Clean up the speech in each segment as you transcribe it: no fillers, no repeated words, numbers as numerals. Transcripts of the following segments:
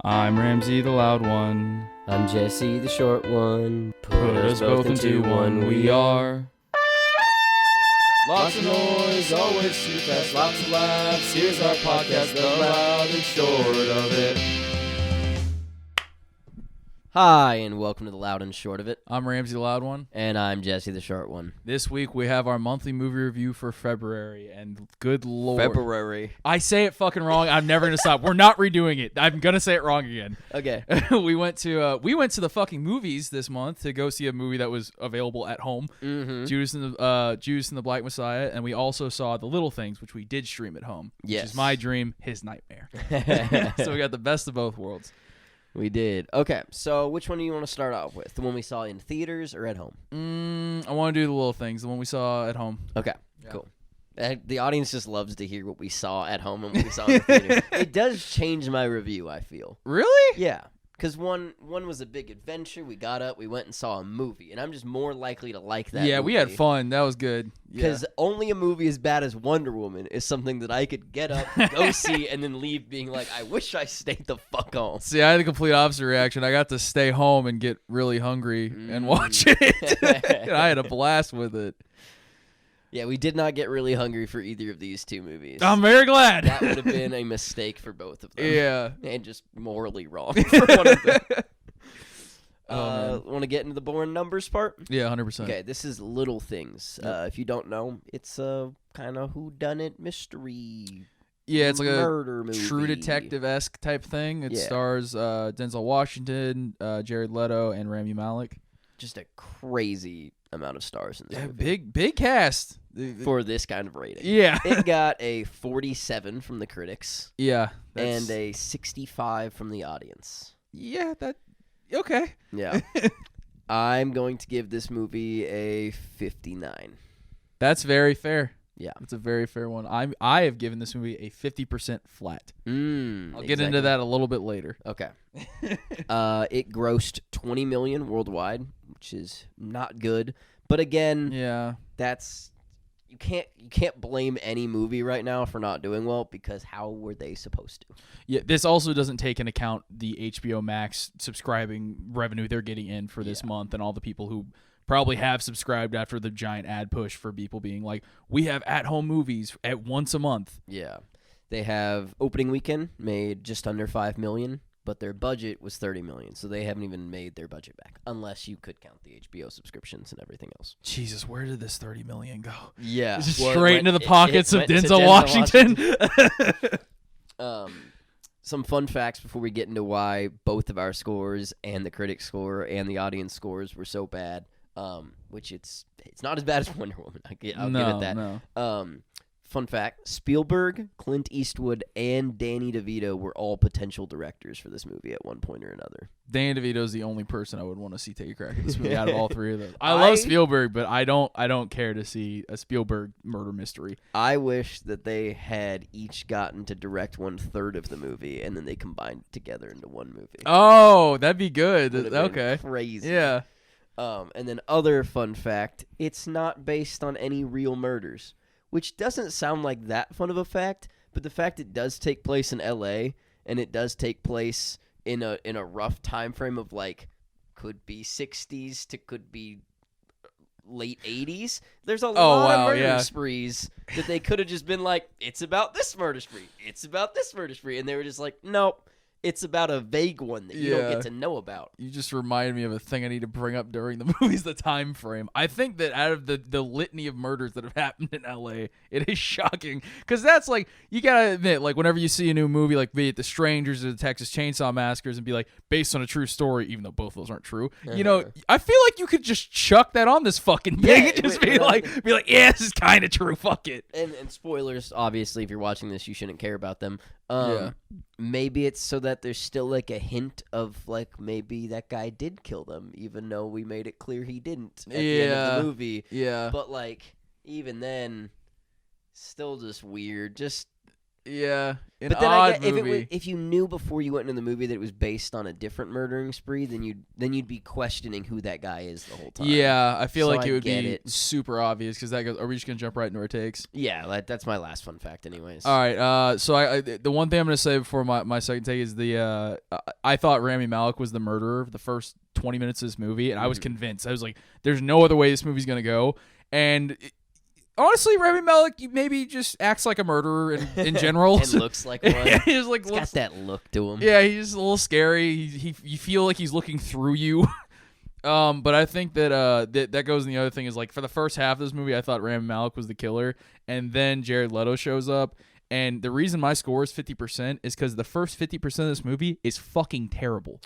I'm Ramsey the loud one. I'm Jesse the short one. Put us both into one, we are. Lots of noise, always too fast, lots of laughs. Here's our podcast, the loud and short of it. Hi, and welcome to the loud and short of it. I'm Ramsey the loud one. And I'm Jesse the short one. This week we have our monthly movie review for February, and good lord. February. I say it fucking wrong. I'm never going to stop. We're not redoing it. I'm going to say it wrong again. Okay. we went to the fucking movies this month to go see a movie that was available at home. Mm-hmm. Judas and the Black Messiah, and we also saw The Little Things, which we did stream at home. Yes. Which is my dream, his nightmare. So we got the best of both worlds. We did. Okay, so which one do you want to start off with? The one we saw in theaters or at home? I want to do The Little Things, the one we saw at home. Okay, Yeah. Cool. The audience just loves to hear what we saw at home and what we saw in the theater. It does change my review, I feel. Really? Yeah, because one was a big adventure. We got up, we went and saw a movie, and I'm just more likely to like that movie. We had fun. That was good. Because only a movie as bad as Wonder Woman is something that I could get up, go see, and then leave being like, I wish I stayed the fuck home. See, I had the complete opposite reaction. I got to stay home and get really hungry and watch it. And I had a blast with it. Yeah, we did not get really hungry for either of these two movies. I'm very glad. That would have been a mistake for both of them. Yeah. And just morally wrong for one of them. Oh, Want to get into the boring numbers part? Yeah, 100%. Okay, this is Little Things. Yep. If you don't know, it's a kind of whodunit mystery. Yeah, it's like a murder movie. True Detective-esque type thing. It Yeah. stars Denzel Washington, Jared Leto, and Rami Malek. Just a crazy amount of stars in this movie. Big cast. For this kind of rating. Yeah. It got a 47 from the critics Yeah. and a 65 from the audience. Yeah, okay. Yeah. I'm going to give this movie a 59. That's very fair. Yeah. It's a very fair one. I have given this movie a 50% flat. I'll get into that a little bit later. Okay. It grossed $20 million worldwide, which is not good. But again, Yeah. that's you can't blame any movie right now for not doing well, because how were they supposed to? Yeah, this also doesn't take into account the HBO Max subscribing revenue they're getting in for this month, and all the people who probably have subscribed after the giant ad push for people being like, we have at-home movies at once a month. Yeah. They have opening weekend made just under $5 million, but their budget was $30 million, so they haven't even made their budget back, unless you could count the HBO subscriptions and everything else. Jesus, where did this $30 million go? Yeah. Just Well, straight into the pockets of Denzel Washington. Some fun facts before we get into why both of our scores and the critic score and the audience scores were so bad. Which it's not as bad as Wonder Woman. I'll give it that. No. Fun fact: Spielberg, Clint Eastwood, and Danny DeVito were all potential directors for this movie at one point or another. Danny DeVito's the only person I would want to see take a crack at this movie out of all three of those. I love Spielberg, but I don't care to see a Spielberg murder mystery. I wish that they had each gotten to direct 1/3 of the movie, and then they combined it together into one movie. Oh, that'd be good. Would've been Okay. crazy. Yeah. And then other fun fact, it's not based on any real murders, which doesn't sound like that fun of a fact, but the fact it does take place in LA, and it does take place in a rough time frame of like could be 60s to could be late 80s. There's a lot of murder sprees that they could have just been like, it's about this murder spree. It's about this murder spree. And they were just like, nope. It's about a vague one that you don't get to know about. You just reminded me of a thing I need to bring up during the movie's the time frame. I think that out of the litany of murders that have happened in LA, it is shocking. Because that's like, you gotta admit, like whenever you see a new movie, like be it The Strangers or the Texas Chainsaw Massacres, and be like, based on a true story, even though both of those aren't true, you know, I feel like you could just chuck that on this fucking thing and just be like, yeah, this is kind of true, fuck it. And spoilers, obviously, if you're watching this, you shouldn't care about them. Maybe it's so that there's still like a hint of like maybe that guy did kill them, even though we made it clear he didn't at the end of the movie. Yeah. But like even then, still just weird. Just Yeah, an But then odd I get movie. if you knew before you went into the movie that it was based on a different murdering spree, then you'd be questioning who that guy is the whole time. Yeah, I feel So like I it would get be it. super obvious because that goes. Are we just gonna jump right into our takes? Yeah, that's my last fun fact, anyways. All right. So the one thing I'm gonna say before my second take is I thought Rami Malek was the murderer the first 20 minutes of this movie, and I was convinced. I was like, "There's no other way this movie's gonna go." And honestly, Rami Malek maybe just acts like a murderer in general. And looks like one. He's like He's got that look to him. Yeah, he's just a little scary. You feel like he's looking through you. But I think that that goes in the other thing is like for the first half of this movie, I thought Rami Malek was the killer, and then Jared Leto shows up. And the reason my score is 50% is because the first 50% of this movie is fucking terrible.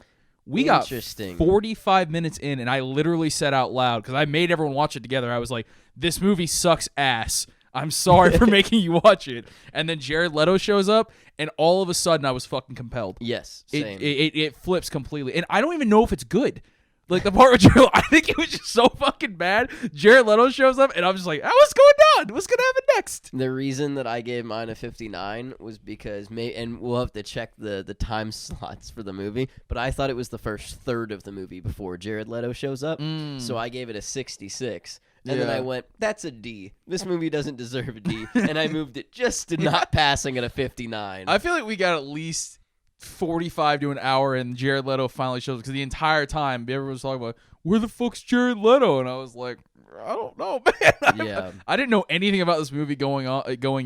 We got 45 minutes in, and I literally said out loud, because I made everyone watch it together, I was like, this movie sucks ass. I'm sorry for making you watch it. And then Jared Leto shows up, and all of a sudden I was fucking compelled. Yes, same. It flips completely. And I don't even know if it's good. Like, the part with Jared, I think it was just so fucking bad. Jared Leto shows up, and I'm just like, what's going on? What's going to happen next? The reason that I gave mine a 59 was because, and we'll have to check the time slots for the movie, but I thought it was the first third of the movie before Jared Leto shows up, so I gave it a 66. And then I went, that's a D. This movie doesn't deserve a D. And I moved it just to not passing at a 59. I feel like we got at least 45 to an hour, and Jared Leto finally shows up, because the entire time everyone was talking about, where the fuck's Jared Leto? And I was like, I don't know, man. Yeah. I didn't know anything about this movie going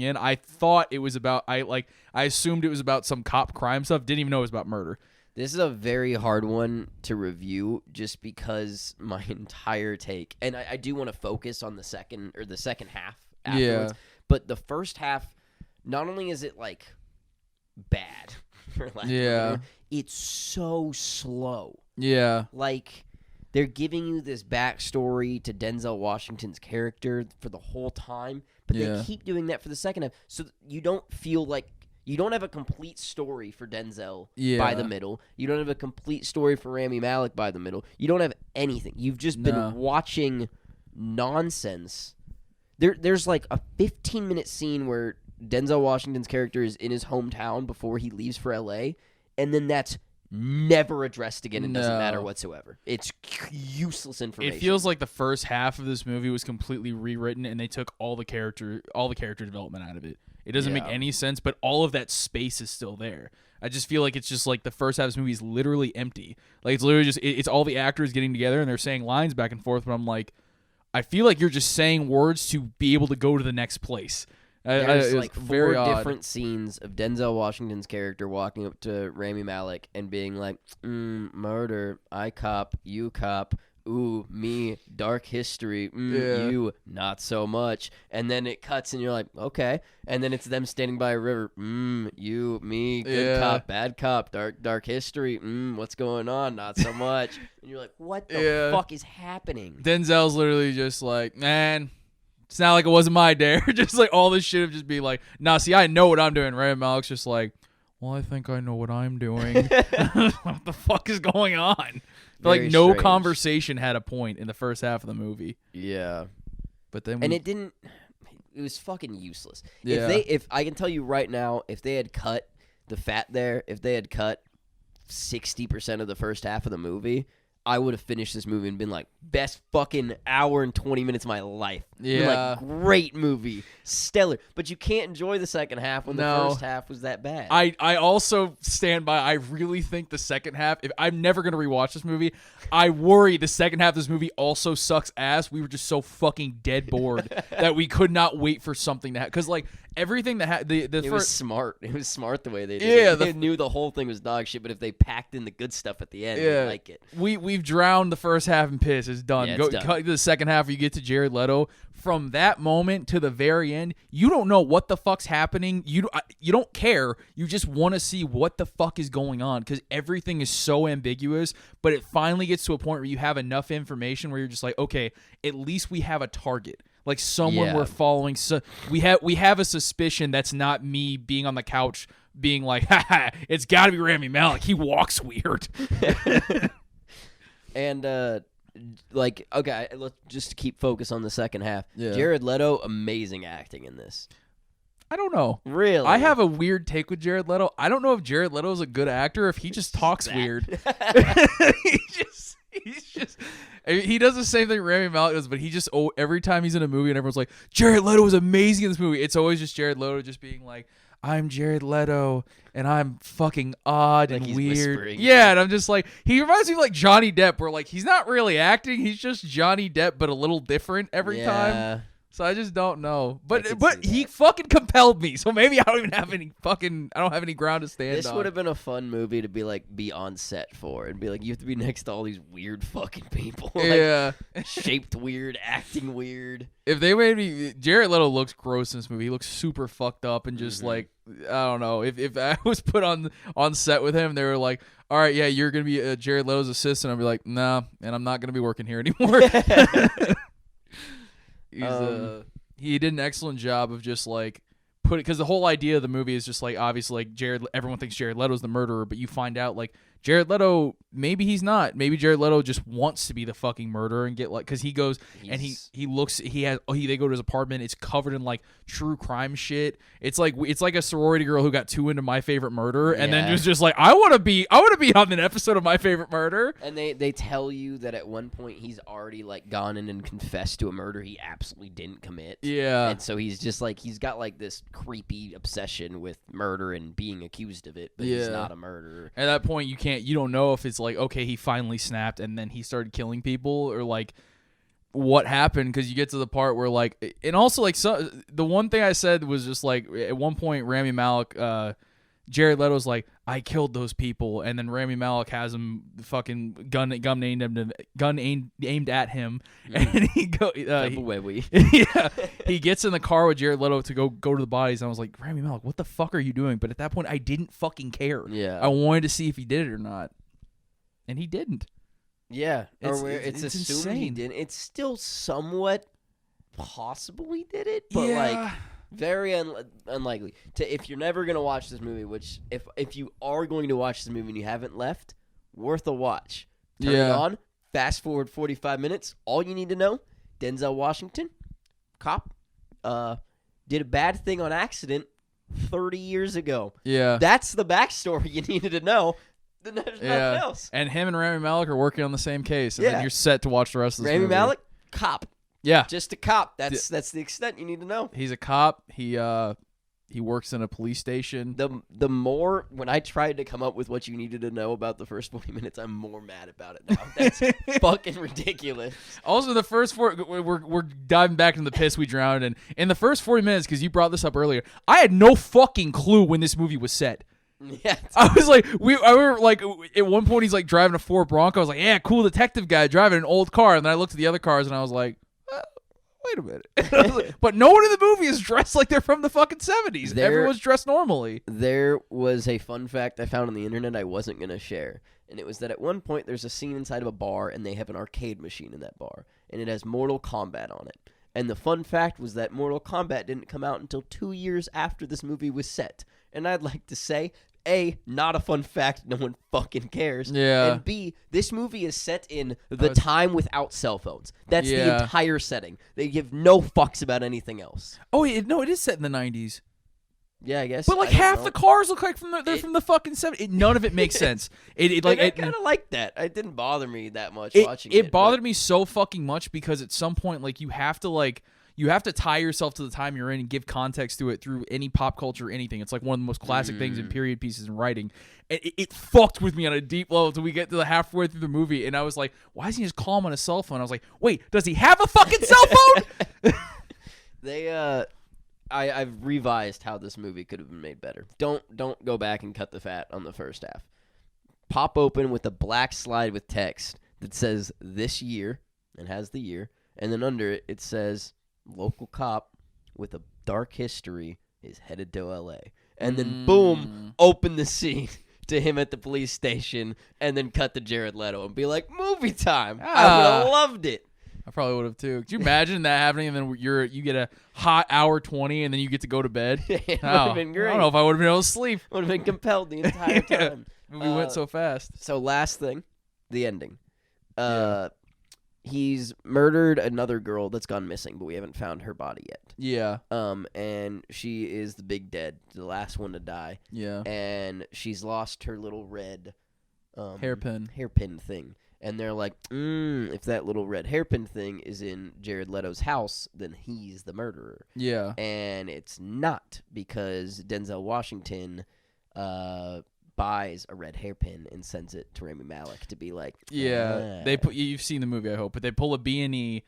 in. I thought it was about I assumed it was about some cop crime stuff. Didn't even know it was about murder. This is a very hard one to review just because my entire take, and I do want to focus on the second half afterwards, but the first half, not only is it like bad, for lack of a word, it's so slow. Yeah. Like, they're giving you this backstory to Denzel Washington's character for the whole time, but they keep doing that for the second half, so you don't feel like you don't have a complete story for Denzel by the middle. You don't have a complete story for Rami Malek by the middle. You don't have anything. You've just been watching nonsense. There's like a 15-minute scene where Denzel Washington's character is in his hometown before he leaves for L.A., and then that's never addressed again. It doesn't matter whatsoever. It's useless information. It feels like the first half of this movie was completely rewritten, and they took all the character development out of it. It doesn't make any sense, but all of that space is still there. I just feel like it's just like the first half of this movie is literally empty. Like, it's literally just it's all the actors getting together and they're saying lines back and forth. But I'm like, I feel like you're just saying words to be able to go to the next place. There's like very four odd. different scenes of Denzel Washington's character walking up to Rami Malek and being like, murder, I cop, you cop, ooh, me, dark history, you, not so much. And then it cuts and you're like, okay. And then it's them standing by a river, you, me, good cop, bad cop, dark history, what's going on, not so much. And you're like, what the fuck is happening? Denzel's literally just like, man, it's not like it wasn't my day. Just like all this shit of just be like, nah, see, I know what I'm doing. Rami Malek's just like, well, I think I know what I'm doing. What the fuck is going on? Like, no conversation had a point in the first half of the movie. Yeah. But then it was fucking useless. Yeah. If I can tell you right now, if they had cut the fat there, if they had cut 60% of the first half of the movie, I would have finished this movie and been like, best fucking hour and 20 minutes of my life. Yeah. Like, great movie. Stellar. But you can't enjoy the second half when the first half was that bad. I also stand by, I really think the second half, if I'm never going to rewatch this movie, I worry the second half of this movie also sucks ass. We were just so fucking dead bored that we could not wait for something to happen. Because, like, everything that it was smart. It was smart the way they did it. They knew the whole thing was dog shit, but if they packed in the good stuff at the end, I like it. We've drowned the first half in piss. It's done. It's done. Cut to the second half where you get to Jared Leto. From that moment to the very end, you don't know what the fuck's happening. You don't care. You just want to see what the fuck is going on because everything is so ambiguous. But it finally gets to a point where you have enough information where you're just like, okay, at least we have a target. Like someone we're following. So we have a suspicion that's not me being on the couch being like, ha, it's got to be Rami Malek. He walks weird. And like, okay, let's just keep focus on the second half. Jared Leto, amazing acting in this. I don't know. Really? I have a weird take with Jared Leto. I don't know if Jared Leto is a good actor or if he just talks weird. He does the same thing Rami Malek does, but he just every time he's in a movie and everyone's like, Jared Leto was amazing in this movie, it's always just Jared Leto just being like, I'm Jared Leto and I'm fucking odd Like and he's weird. whispering. Yeah, and I'm just like, he reminds me of like Johnny Depp, where like he's not really acting, he's just Johnny Depp but a little different every time. So I just don't know. But he fucking compelled me. So maybe I don't even have any I don't have any ground to stand on. This would have been a fun movie to be on set for and be like, you have to be next to all these weird fucking people. Yeah. Shaped weird, acting weird. If they made me, Jared Leto looks gross in this movie. He looks super fucked up and just like, I don't know. If I was put on set with him, they were like, all right, yeah, you're going to be Jared Leto's assistant. I'd be like, nah, and I'm not going to be working here anymore. He did an excellent job of just like because the whole idea of the movie is just like, obviously like everyone thinks Jared Leto's the murderer, but you find out like Jared Leto, maybe he's not. Maybe Jared Leto just wants to be the fucking murderer and get like, because he goes and he looks, they go to his apartment. It's covered in like true crime shit. It's like a sorority girl who got too into My Favorite Murder and then just like, I want to be on an episode of My Favorite Murder. And they tell you that at one point he's already like gone in and confessed to a murder he absolutely didn't commit. Yeah. And so he's just like, he's got like this creepy obsession with murder and being accused of it, but he's not a murderer. At that point, you don't know if it's like, okay, he finally snapped and then he started killing people, or like what happened, because you get to the part where like, and also like, so the one thing I said was just like, at one point Rami Malek, Jared Leto's like, I killed those people, and then Rami Malek has him fucking gun aimed at him, and he go he gets in the car with Jared Leto to go to the bodies, and I was like, Rami Malek, what the fuck are you doing? But at that point, I didn't fucking care. Yeah, I wanted to see if he did it or not, and he didn't. Yeah, it's assumed insane. He didn't. It's still somewhat possible he did it, but like. Very unlikely. If you're never gonna watch this movie, which if you are going to watch this movie and you haven't left, worth a watch. Turn it on. Fast forward 45 minutes. All you need to know: Denzel Washington, cop, did a bad thing on accident 30 years ago. Yeah, that's the backstory you needed to know. Then there's nothing else. And him and Rami Malek are working on the same case, and then you're set to watch the rest of this movie. Rami Malek, cop. Yeah, just a cop. That's the extent you need to know. He's a cop. He works in a police station. The more when I tried to come up with what you needed to know about the first 40 minutes, I'm more mad about it now. That's fucking ridiculous. Also, the first we're diving back into the piss we drowned in. In the first 40 minutes, because you brought this up earlier, I had no fucking clue when this movie was set. Yeah, I was like, I were like, at one point he's like driving a Ford Bronco. I was like, yeah, cool detective guy driving an old car, and then I looked at the other cars and I was like, wait a minute. But no one in the movie is dressed like they're from the fucking 70s. Everyone's dressed normally. There was a fun fact I found on the internet I wasn't going to share. And it was that at one point there's a scene inside of a bar and they have an arcade machine in that bar. And it has Mortal Kombat on it. And the fun fact was that Mortal Kombat didn't come out until 2 years after this movie was set. And I'd like to say, A, not a fun fact, no one fucking cares. Yeah. And B, this movie is set in the time without cell phones. That's the entire setting. They give no fucks about anything else. Oh, no, it is set in the 90s. Yeah, I guess. But like half the cars look like they're from the fucking 70s. None of it makes sense. I kind of like that. It didn't bother me that much watching it. It bothered me so fucking much because at some point, like, you have to tie yourself to the time you're in and give context to it through any pop culture, anything. It's like one of the most classic things in period pieces in writing. It fucked with me on a deep level until we get to the halfway through the movie, and I was like, why isn't he just calm on his cell phone? I was like, wait, does he have a fucking cell phone? I've revised how this movie could have been made better. Don't go back and cut the fat on the first half. Pop open with a black slide with text that says this year and has the year, and then under it it says local cop with a dark history is headed to LA. And then boom, open the scene to him at the police station and then cut to Jared Leto and be like, movie time. I would have loved it. I probably would have too. Could you imagine that happening and then you get a hot hour 20 and then you get to go to bed? It would have been great. I don't know if I would have been able to sleep. Would have been compelled the entire time. We went so fast. So last thing, the ending. he's murdered another girl that's gone missing, but we haven't found her body yet. Yeah. And she is the big dead, the last one to die. Yeah. And she's lost her little red hairpin thing. And they're like, if that little red hairpin thing is in Jared Leto's house, then he's the murderer. Yeah. And it's not, because Denzel Washington buys a red hairpin and sends it to Rami Malek to be like, yeah. They put, you've seen the movie, I hope, but they pull a B&E.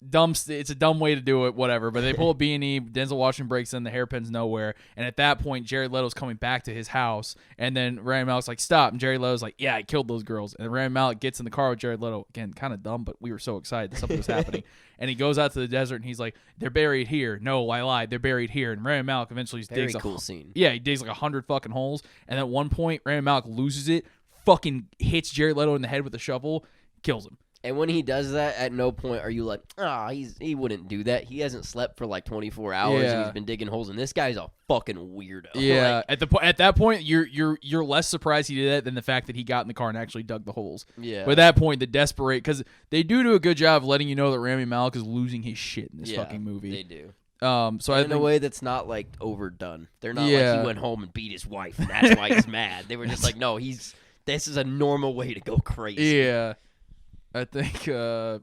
It's a dumb way to do it, whatever. But they pull a B&E. Denzel Washington breaks in. The hairpin's nowhere. And at that point, Jared Leto's coming back to his house. And then Rami Malek's like, stop. And Jared Leto's like, yeah, I killed those girls. And Rami Malek gets in the car with Jared Leto. Again, kind of dumb, but we were so excited that something was happening. And he goes out to the desert, and he's like, they're buried here. No, I lied. They're buried here. And Rami Malek eventually just digs cool scene. Yeah, he digs like 100 fucking holes. And at one point, Rami Malek loses it, fucking hits Jared Leto in the head with a shovel, kills him. And when he does that, at no point are you like, he wouldn't do that. He hasn't slept for like 24 hours and he's been digging holes, and this guy's a fucking weirdo. Yeah, at that point, you're less surprised he did that than the fact that he got in the car and actually dug the holes. Yeah. But at that point, because they do a good job of letting you know that Rami Malek is losing his shit in this fucking movie. They do. So in a way that's not like overdone. They're not like he went home and beat his wife and that's why he's mad. They were just like, no, this is a normal way to go crazy. Yeah. I think, I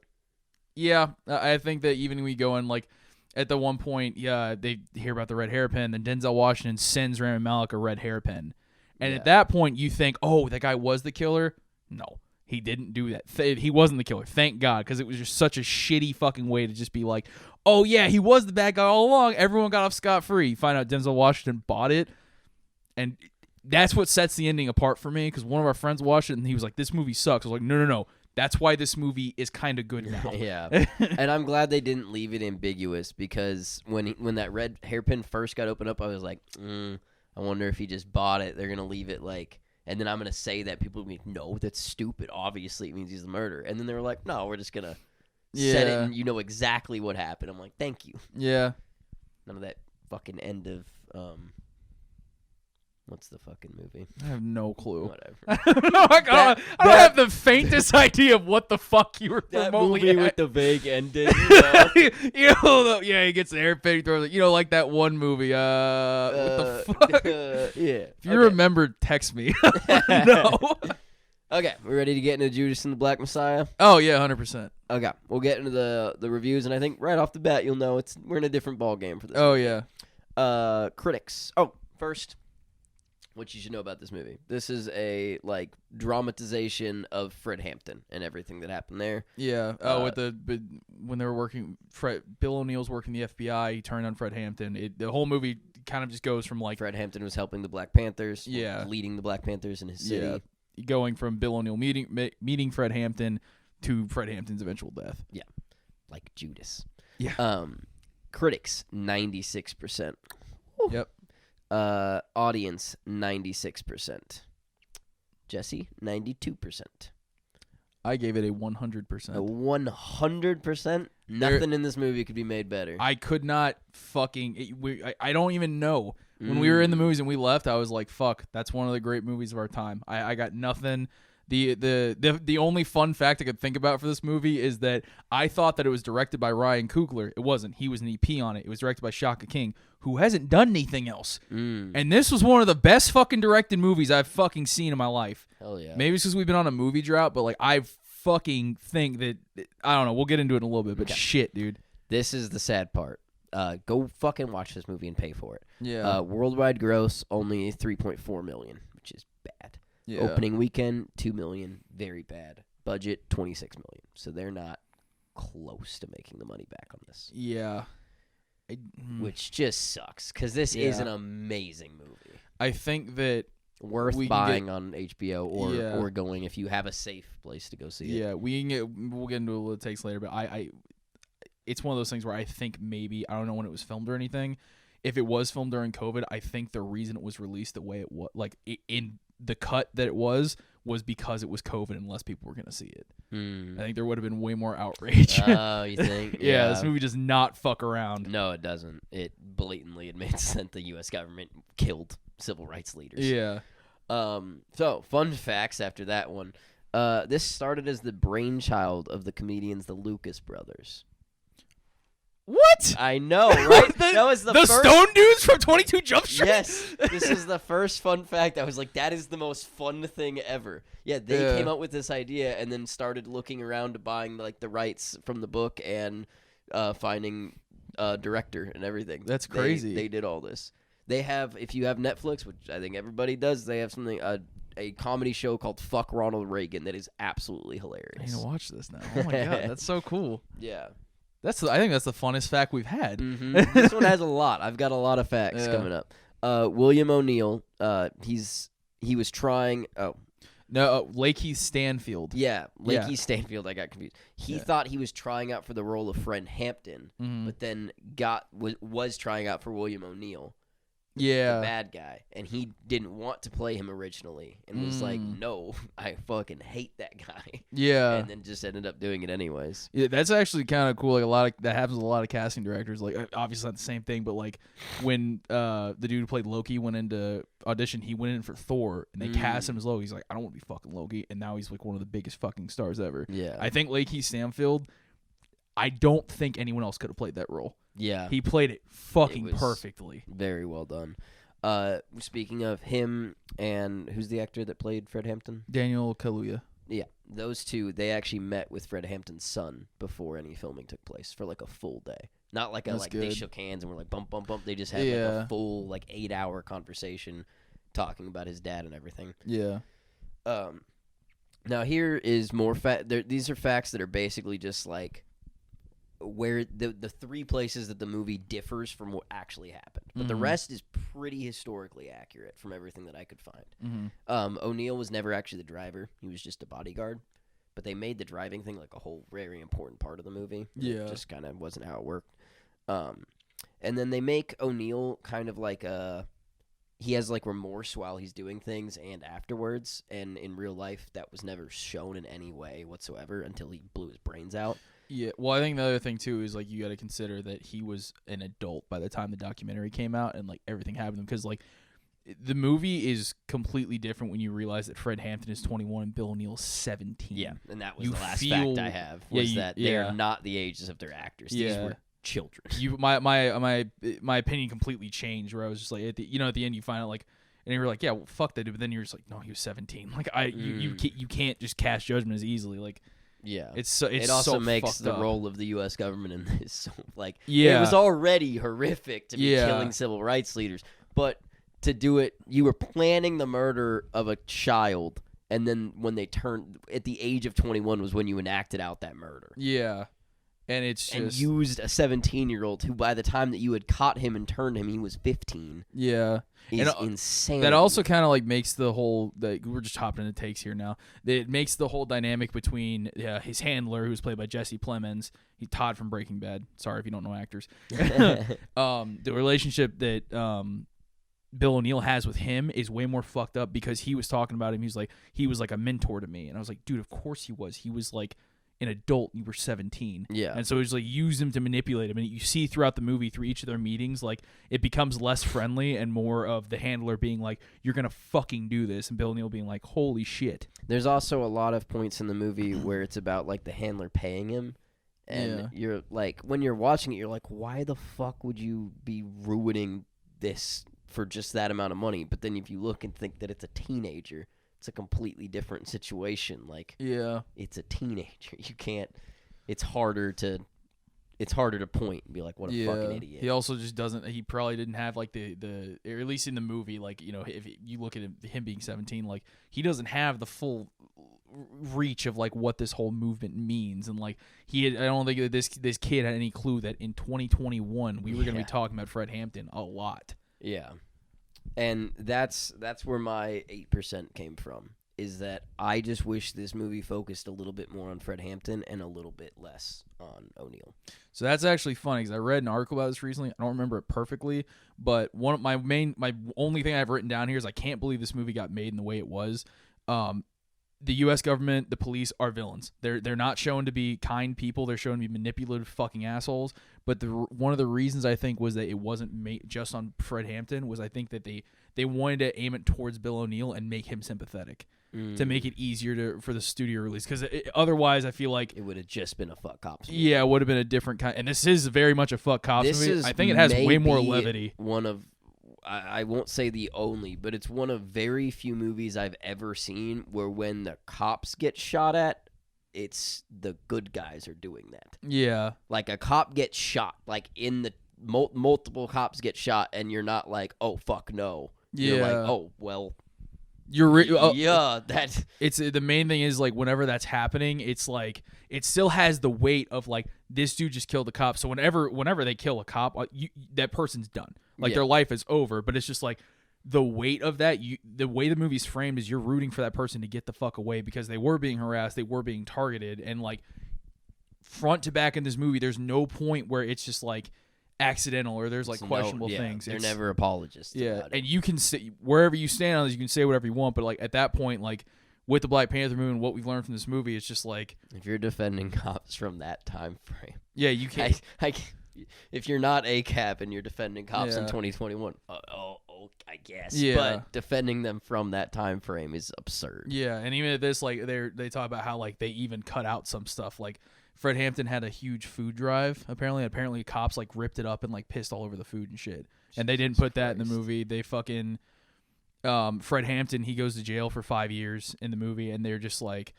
think that even when we go in, like, at the one point, they hear about the red hairpin, then Denzel Washington sends Rami Malek a red hairpin. And at that point, you think, oh, that guy was the killer? No, he didn't do that. He wasn't the killer, thank God, because it was just such a shitty fucking way to just be like, oh, yeah, he was the bad guy all along. Everyone got off scot-free. You find out Denzel Washington bought it, and that's what sets the ending apart for me, because one of our friends watched it, and he was like, this movie sucks. I was like, no. That's why this movie is kind of good now. Yeah. And I'm glad they didn't leave it ambiguous, because when that red hairpin first got opened up, I was like, I wonder if he just bought it. They're going to leave it like, and then I'm going to say that people will be like, no, that's stupid. Obviously, it means he's the murderer. And then they were like, no, we're just going to set it and you know exactly what happened. I'm like, thank you. Yeah. None of that fucking end of, what's the fucking movie? I have no clue. Whatever. I don't have the faintest idea of what the fuck you were that remotely movie at. with the vague ending. He gets the hairpin, he throws it. Like that one movie. What the fuck? Yeah. If you remember, text me. No. Okay, we're ready to get into Judas and the Black Messiah? Oh, yeah, 100%. Okay, we'll get into the reviews, and I think right off the bat, you'll know we're in a different ball game for this movie. Yeah. Critics. Oh, first, what you should know about this movie. This is a, dramatization of Fred Hampton and everything that happened there. Yeah. When they were working, Bill O'Neill's working the FBI, he turned on Fred Hampton. The whole movie kind of just goes from, Fred Hampton was helping the Black Panthers. Yeah. Leading the Black Panthers in his city. Yeah. Going from Bill O'Neill meeting Fred Hampton to Fred Hampton's eventual death. Yeah. Like Judas. Yeah. Critics, 96%. Yep. Audience, 96%. Jesse, 92%. I gave it a 100%. A 100%? Nothing in this movie could be made better. I could not I don't even know. When we were in the movies and we left, I was like, fuck, that's one of the great movies of our time. I got nothing. The only fun fact I could think about for this movie is that I thought that it was directed by Ryan Coogler. It wasn't. He was an EP on it. It was directed by Shaka King, who hasn't done anything else. And this was one of the best fucking directed movies I've fucking seen in my life. Hell yeah. Maybe it's because we've been on a movie drought, but I fucking think that, I don't know, we'll get into it in a little bit, but shit, dude. This is the sad part. Go fucking watch this movie and pay for it. Yeah. Worldwide gross, only $3.4 million, which is bad. Yeah. Opening weekend, $2 million, very bad. Budget, $26 million. So they're not close to making the money back on this. Yeah. Which just sucks, because this is an amazing movie. I think that worth buying on HBO or going if you have a safe place to go see it. Yeah, we'll get into what it takes later, but it's one of those things where I think maybe, I don't know when it was filmed or anything. If it was filmed during COVID, I think the reason it was released the way it was, in the cut that it was because it was COVID and less people were going to see it. I think there would have been way more outrage. Oh, you think? Yeah, this movie does not fuck around. No, it doesn't. It blatantly admits that the U.S. government killed civil rights leaders. Yeah. So, fun facts after that one. This started as the brainchild of the comedians, the Lucas brothers. What? I know, right? That was the first... Stone dudes from 22 Jump Street? Yes. This is the first fun fact. I was like, that is the most fun thing ever. Yeah, they came up with this idea and then started looking around to buying like the rights from the book and finding a director and everything. That's crazy. They did all this. They have, if you have Netflix, which I think everybody does, they have something, a comedy show called Fuck Ronald Reagan that is absolutely hilarious. I need to watch this now. Oh my god, that's so cool. Yeah. I think that's the funnest fact we've had. Mm-hmm. This one has a lot. I've got a lot of facts coming up. William O'Neill, he was trying... Oh. No, Lakey Stanfield. Yeah, Lakey Stanfield. I got confused. He thought he was trying out for the role of Fred Hampton, but then was trying out for William O'Neill. The bad guy, and he didn't want to play him originally, and was like, "No, I fucking hate that guy." Yeah, and then just ended up doing it anyways. Yeah, that's actually kind of cool. Like that happens with a lot of casting directors. Like obviously not the same thing, but like when the dude who played Loki went into audition, he went in for Thor, and they cast him as Loki. He's like, "I don't want to be fucking Loki," and now he's like one of the biggest fucking stars ever. Yeah, I think Lakey Stanfield. I don't think anyone else could have played that role. Yeah. He played it fucking perfectly. Very well done. Speaking of him, and who's the actor that played Fred Hampton? Daniel Kaluuya. Yeah, those two, they actually met with Fred Hampton's son before any filming took place for like a full day. Not like they shook hands and were like bump, bump, bump. They just had like a full like 8-hour conversation talking about his dad and everything. Yeah. Now here is more these are facts that are basically just like where the three places that the movie differs from what actually happened. But the rest is pretty historically accurate from everything that I could find. O'Neill was never actually the driver. He was just a bodyguard. But they made the driving thing like a whole very important part of the movie. Yeah. It just kind of wasn't how it worked. And then they make O'Neill kind of like he has like remorse while he's doing things and afterwards. And in real life, that was never shown in any way whatsoever until he blew his brains out. Yeah, well, I think the other thing, too, is, like, you got to consider that he was an adult by the time the documentary came out and, like, everything happened to him. Because, like, the movie is completely different when you realize that Fred Hampton is 21 and Bill O'Neill's 17. Yeah, and that was the last fact I have, was that they're not the ages of their actors. These were children. My opinion completely changed, where I was just like, at the end you find out, like, and you were like, yeah, well, fuck that dude. But then you're just like, no, he was 17. Like, you can't just cast judgment as easily, like. Yeah, it also so makes the up. role of the U.S. government in this so, like it was already horrific to be killing civil rights leaders, but to do it, you were planning the murder of a child, and then when they turned at the age of 21 was when you enacted out that murder. Yeah, and it's just and used a 17-year-old who, by the time that you had caught him and turned him, he was 15. Yeah. Is insane. That also kind of like makes the whole we're just hopping into takes here now. It makes the whole dynamic between his handler, who's played by Jesse Plemons, Todd from Breaking Bad. Sorry if you don't know actors. The relationship that Bill O'Neill has with him is way more fucked up because he was talking about him. He was like a mentor to me, and I was like, dude, of course he was. He was like an adult, you were 17. Yeah. And so it was like use him to manipulate him. And you see throughout the movie, through each of their meetings, like it becomes less friendly and more of the handler being like, you're going to fucking do this. And Bill O'Neill being like, holy shit. There's also a lot of points in the movie where it's about like the handler paying him. And you're like, when you're watching it, you're like, why the fuck would you be ruining this for just that amount of money? But then if you look and think that it's a teenager, it's a completely different situation. Like, it's a teenager. You can't. It's harder to point and be like, what a fucking idiot. He also just doesn't. He probably didn't have like the or at least in the movie, like, you know, if you look at him being 17, like he doesn't have the full reach of like what this whole movement means. And like I don't think that this kid had any clue that in 2021 we were going to be talking about Fred Hampton a lot. Yeah. And that's where my 8% came from, is that I just wish this movie focused a little bit more on Fred Hampton and a little bit less on O'Neill. So that's actually funny because I read an article about this recently. I don't remember it perfectly, but one of my only thing I've written down here is I can't believe this movie got made in the way it was. The U.S. government, the police are villains. They're not shown to be kind people. They're shown to be manipulative fucking assholes. But one of the reasons I think was that it wasn't made just on Fred Hampton was I think that they wanted to aim it towards Bill O'Neill and make him sympathetic. to make it easier for the studio release. Because otherwise, I feel like it would have just been a fuck cops movie. Yeah, it would have been a different kind. And this is very much a fuck cops movie. I think it has way more levity. One of, I won't say the only, but it's one of very few movies I've ever seen where when the cops get shot at, it's the good guys are doing that. Yeah. Like a cop gets shot, like in the multiple cops get shot, and you're not like, oh, fuck no. Yeah. You're like, oh, well. Yeah, that it's the main thing is like whenever that's happening, it's like it still has the weight of like this dude just killed a cop. So whenever they kill a cop, that person's done. Like their life is over. But it's just like the weight of that. The way the movie's framed is you're rooting for that person to get the fuck away because they were being harassed, they were being targeted, and like front to back in this movie, there's no point where it's just like accidental or there's like questionable things. They're never apologists. Yeah, and you can say wherever you stand on this, you can say whatever you want. But like at that point, like with the Black Panther movie and what we've learned from this movie, it's just like if you're defending cops from that time frame, yeah, you can't. If you're not ACAP and you're defending cops in 2021, I guess. Yeah. But defending them from that time frame is absurd. Yeah, and even at this, like they talk about how like they even cut out some stuff. Like Fred Hampton had a huge food drive. Apparently, cops like ripped it up and like pissed all over the food and shit. And they didn't put that in the movie. They fucking Fred Hampton. He goes to jail for 5 years in the movie, and they're just like,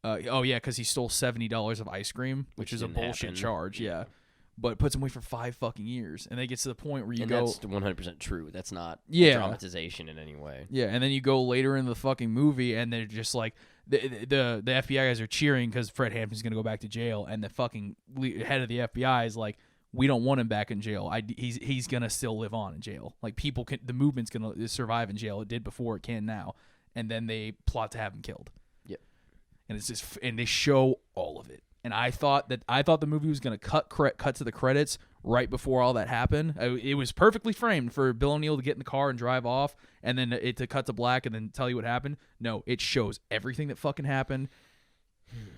oh yeah, because he stole $70 of ice cream, which is a bullshit charge. Yeah. But puts him away for 5 fucking years, and they get to the point where you go. That's 100% true. That's not dramatization in any way. Yeah, and then you go later in the fucking movie, and they're just like the FBI guys are cheering because Fred Hampton's gonna go back to jail, and the fucking head of the FBI is like, we don't want him back in jail. He's gonna still live on in jail. Like the movement's gonna survive in jail. It did before, it can now, and then they plot to have him killed. Yep. And it's just and they show all of it. And I thought the movie was going to cut to the credits right before all that happened. It was perfectly framed for Bill O'Neill to get in the car and drive off, and then it to cut to black and then tell you what happened. No, it shows everything that fucking happened.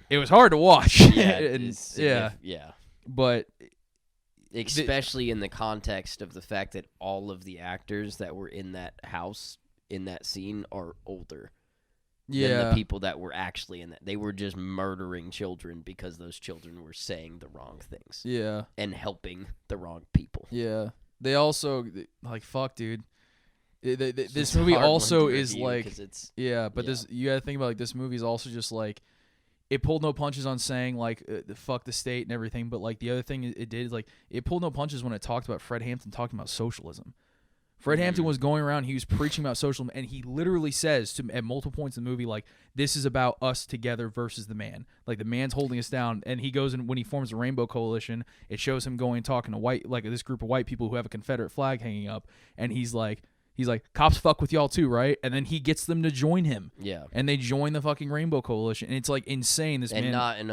It was hard to watch. Yeah, But especially in the context of the fact that all of the actors that were in that house in that scene are older. Than the people that were actually in that. They were just murdering children because those children were saying the wrong things. Yeah. And helping the wrong people. Yeah. They also, like, fuck, dude. This movie also is like, this, you gotta think about, like, this movie is also just like, it pulled no punches on saying, like, fuck the state and everything, but, like, the other thing it did is, like, it pulled no punches when it talked about Fred Hampton talking about socialism. Fred Hampton was going around, he was preaching about socialism, and he literally says at multiple points in the movie, like, this is about us together versus the man. Like, the man's holding us down, and he goes and when he forms the Rainbow Coalition, it shows him going and talking to this group of white people who have a Confederate flag hanging up, and he's like, cops fuck with y'all too, right? And then he gets them to join him. Yeah. And they join the fucking Rainbow Coalition. And it's like insane. And not in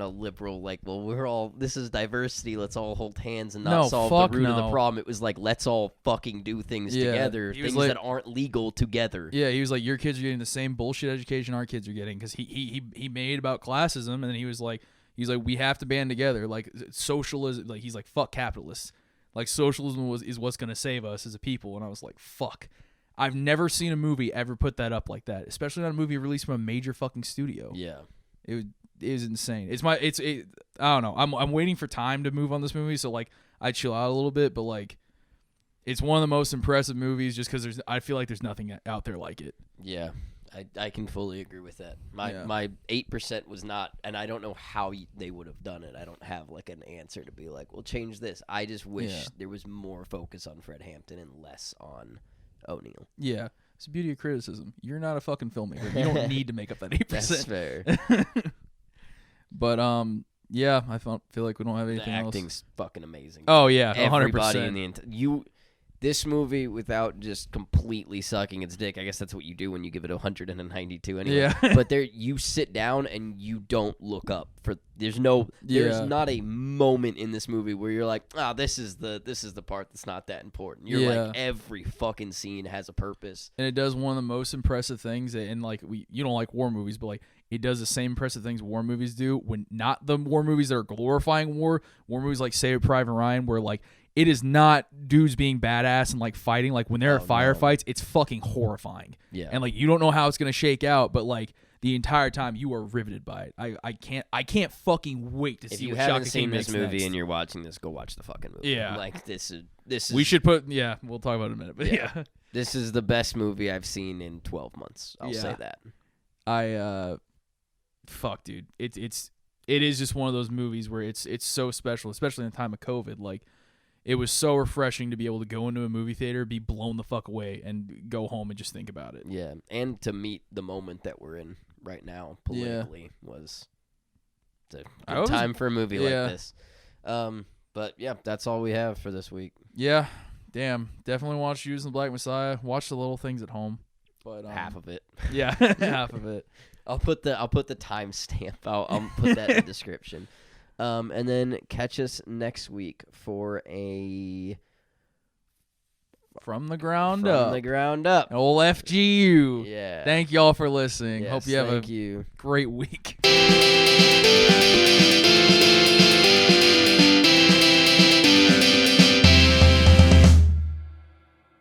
a liberal, like, well, this is diversity, let's all hold hands and not solve the root of the problem. It was like, let's all fucking do things together, things that aren't legal together. Yeah, he was like, your kids are getting the same bullshit education our kids are getting, because he made about classism, and then he was like, we have to band together. Like, socialism, like, he's like, fuck capitalists. Like, socialism is what's going to save us as a people. And I was like, fuck. I've never seen a movie ever put that up like that, especially not a movie released from a major fucking studio. Yeah. It is insane. I don't know. I'm waiting for time to move on this movie, so, like, I chill out a little bit, but, like, it's one of the most impressive movies just because I feel like there's nothing out there like it. Yeah. I can fully agree with that. My 8% was not, and I don't know how they would have done it. I don't have like an answer to be like, well, change this. I just wish there was more focus on Fred Hampton and less on O'Neill. Yeah, it's the beauty of criticism. You're not a fucking filmmaker. You don't need to make up that 8%. That's fair. But yeah, I feel like we don't have anything else. The acting's fucking amazing. Oh yeah, 100%. Everybody in the this movie, without just completely sucking its dick, I guess that's what you do when you give it 192 anyway. Yeah. But you sit down and you don't look up for. There's not a moment in this movie where you're like, this is the part that's not that important. You're like, every fucking scene has a purpose. And it does one of the most impressive things, and like you don't like war movies, but like it does the same impressive things war movies do when not the war movies that are glorifying war movies like Saving Private Ryan, where like it is not dudes being badass and like fighting. Like when there are Oh, firefights, it's fucking horrifying. Yeah. And like you don't know how it's gonna shake out, but like the entire time you are riveted by it. I can't fucking wait to If see you what haven't Shaka seen King this makes movie next. and you're watching this, go watch the fucking movie. Yeah. Like this is We should put we'll talk about it in a minute. But yeah. This is the best movie I've seen in 12 months. I'll say that. Fuck, dude. It is just one of those movies where it's so special, especially in the time of COVID. Like, it was so refreshing to be able to go into a movie theater, be blown the fuck away, and go home and just think about it. Yeah, and to meet the moment that we're in right now politically was a good time for a movie like this. But yeah, that's all we have for this week. Yeah, damn. Definitely watch Judas and the Black Messiah. Watch the little things at home. But half of it. Yeah, half of it. I'll put the timestamp. I'll put that in the description. And then catch us next week for a From the Ground Up. From the Ground Up. Old FGU. Yeah. Thank y'all for listening. Yes, Hope you have a great week.